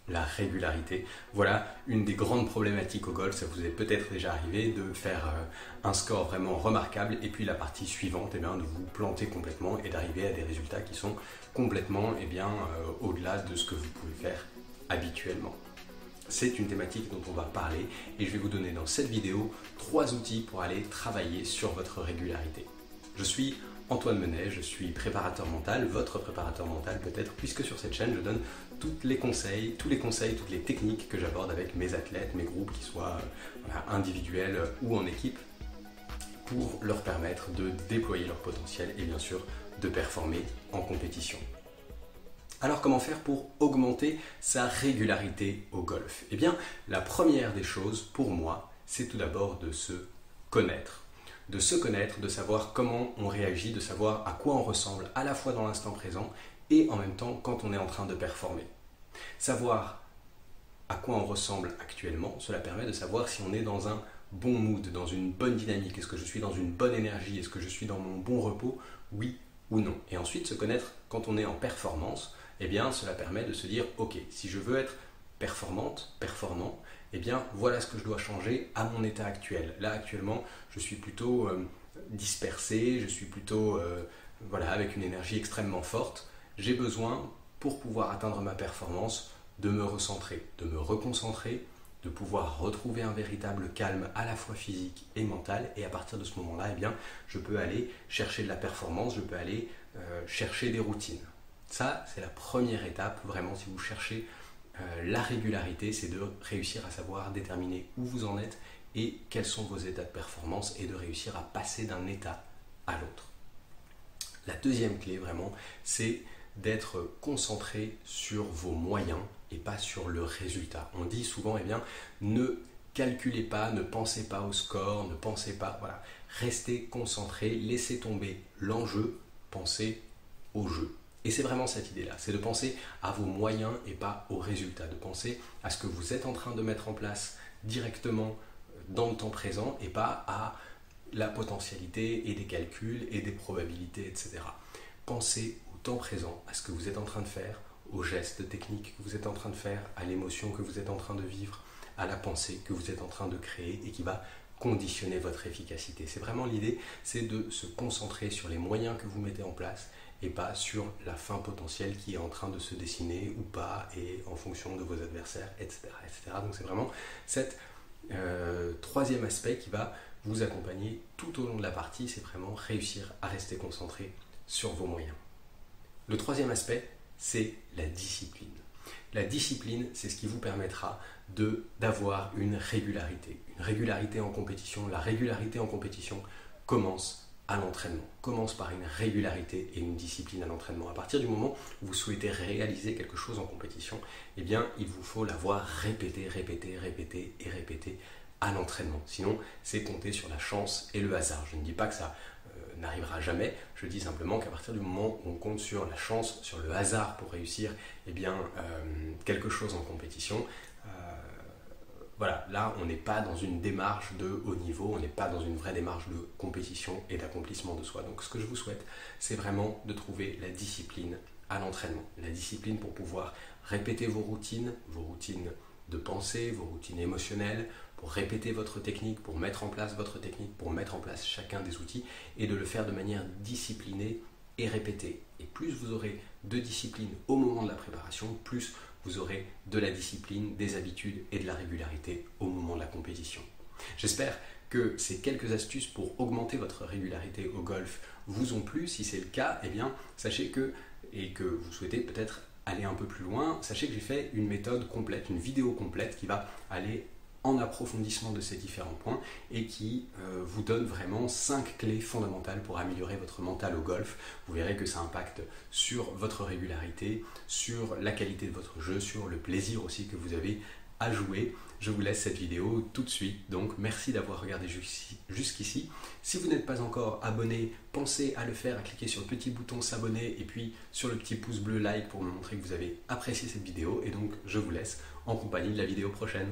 la régularité. Voilà une des grandes problématiques au golf, ça vous est peut-être déjà arrivé de faire un score vraiment remarquable et puis la partie suivante, de vous planter complètement et d'arriver à des résultats qui sont complètement au-delà de ce que vous pouvez faire habituellement. C'est une thématique dont on va parler et je vais vous donner dans cette vidéo 3 outils pour aller travailler sur votre régularité. Je suis Antoine Menet, je suis préparateur mental, votre préparateur mental peut-être, puisque sur cette chaîne je donne tous les conseils, toutes les techniques que j'aborde avec mes athlètes, mes groupes, qui soient individuels ou en équipe, pour leur permettre de déployer leur potentiel et bien sûr de performer en compétition. Alors comment faire pour augmenter sa régularité au golf? Eh bien, la première des choses pour moi, c'est tout d'abord de se connaître. De se connaître, de savoir comment on réagit, de savoir à quoi on ressemble à la fois dans l'instant présent et en même temps quand on est en train de performer. Savoir à quoi on ressemble actuellement, cela permet de savoir si on est dans un bon mood, dans une bonne dynamique, est-ce que je suis dans une bonne énergie, est-ce que je suis dans mon bon repos, oui ou non. Et ensuite se connaître quand on est en performance, eh bien cela permet de se dire ok, si je veux être performant, eh bien voilà ce que je dois changer à mon état actuel. Là actuellement je suis plutôt dispersé, je suis plutôt avec une énergie extrêmement forte. J'ai besoin, pour pouvoir atteindre ma performance, de me recentrer, de me reconcentrer, de pouvoir retrouver un véritable calme à la fois physique et mental, et à partir de ce moment-là, eh bien, je peux aller chercher de la performance, je peux aller chercher des routines. Ça, c'est la première étape, vraiment, si vous cherchez la régularité, c'est de réussir à savoir déterminer où vous en êtes et quels sont vos états de performance et de réussir à passer d'un état à l'autre. La deuxième clé, vraiment, c'est d'être concentré sur vos moyens et pas sur le résultat. On dit souvent, eh bien, ne calculez pas, ne pensez pas au score, ne pensez pas, voilà, restez concentré, laissez tomber l'enjeu, pensez au jeu. Et c'est vraiment cette idée-là, c'est de penser à vos moyens et pas aux résultats, de penser à ce que vous êtes en train de mettre en place directement dans le temps présent et pas à la potentialité et des calculs et des probabilités, etc. Pensez au temps présent, à ce que vous êtes en train de faire, aux gestes techniques que vous êtes en train de faire, à l'émotion que vous êtes en train de vivre, à la pensée que vous êtes en train de créer et qui va conditionner votre efficacité. C'est vraiment l'idée, c'est de se concentrer sur les moyens que vous mettez en place et pas sur la fin potentielle qui est en train de se dessiner ou pas et en fonction de vos adversaires, etc. etc. Donc c'est vraiment cet troisième aspect qui va vous accompagner tout au long de la partie, c'est vraiment réussir à rester concentré sur vos moyens. Le troisième aspect, c'est la discipline. La discipline, c'est ce qui vous permettra d'avoir une régularité en compétition. La régularité en compétition commence à l'entraînement. Commence par une régularité et une discipline à l'entraînement. À partir du moment où vous souhaitez réaliser quelque chose en compétition, eh bien, il vous faut l'avoir répété à l'entraînement. Sinon, c'est compter sur la chance et le hasard. Je ne dis pas que ça n'arrivera jamais, je dis simplement qu'à partir du moment où on compte sur la chance, sur le hasard pour réussir quelque chose en compétition, là on n'est pas dans une démarche de haut niveau, on n'est pas dans une vraie démarche de compétition et d'accomplissement de soi. Donc ce que je vous souhaite, c'est vraiment de trouver la discipline à l'entraînement. La discipline pour pouvoir répéter vos routines de pensée, vos routines émotionnelles, pour répéter votre technique, pour mettre en place votre technique, pour mettre en place chacun des outils et de le faire de manière disciplinée et répétée. Et plus vous aurez de discipline au moment de la préparation, plus vous aurez de la discipline, des habitudes et de la régularité au moment de la compétition. J'espère que ces quelques astuces pour augmenter votre régularité au golf vous ont plu. Si c'est le cas, eh bien, sachez que vous souhaitez peut-être aller un peu plus loin, sachez que j'ai fait une méthode complète, une vidéo complète qui va aller en approfondissement de ces différents points et qui vous donne vraiment 5 clés fondamentales pour améliorer votre mental au golf. Vous verrez que ça impacte sur votre régularité, sur la qualité de votre jeu, sur le plaisir aussi que vous avez à jouer. Je vous laisse cette vidéo tout de suite, donc merci d'avoir regardé jusqu'ici. Si vous n'êtes pas encore abonné, pensez à le faire, à cliquer sur le petit bouton s'abonner et puis sur le petit pouce bleu like pour me montrer que vous avez apprécié cette vidéo. Et donc je vous laisse en compagnie de la vidéo prochaine.